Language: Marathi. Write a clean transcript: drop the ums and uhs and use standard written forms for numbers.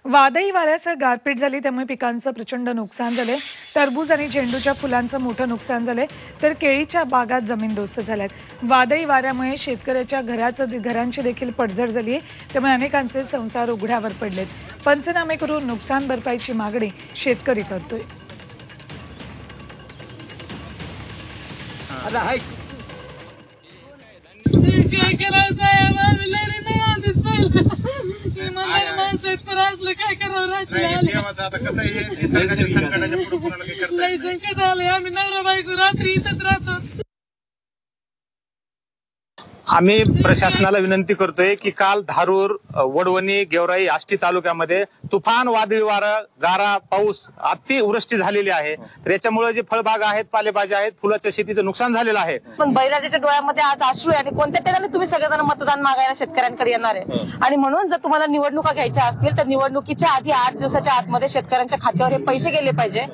वादळी वाऱ्यासह गारपीट झाली, त्यामुळे पिकांचं प्रचंड नुकसान झाले। टरबूज आणि झेंडूच्या फुलांचं मोठं नुकसान झालंय, तर केळीच्या बागात जमीनदोस्त झाल्यात। वादळी वाऱ्यामुळे शेतकऱ्याच्या घरांची देखील पडझड झाली आहे, त्यामुळे अनेकांचे संसार उघड्यावर पडलेत। पंचनामे करून नुकसान भरपाईची मागणी शेतकरी करतोय। आम्ही प्रशासनाला विनंती करतोय की काल धारूर, वडवणी, गेवराई, आष्टी तालुक्यामध्ये तुफान वादळी वारा, गारा, पाऊस, अतिवृष्टी झालेली आहे। तर याच्यामुळे जे फळबागा आहेत, पालेभाज्या आहेत, फुलाच्या शेतीचं नुकसान झालेलं आहे। पण बैराजाच्या डोळ्यामध्ये आज अश्रू आहे आणि कोणत्या ठिकाणी तुम्ही सगळेजण मतदान मागायला शेतकऱ्यांकडे येणार आहे। आणि म्हणून जर तुम्हाला निवडणुका घ्यायच्या असतील तर निवडणुकीच्या आधी 8 दिवसाच्या आतमध्ये शेतकऱ्यांच्या खात्यावर हे पैसे गेले पाहिजे।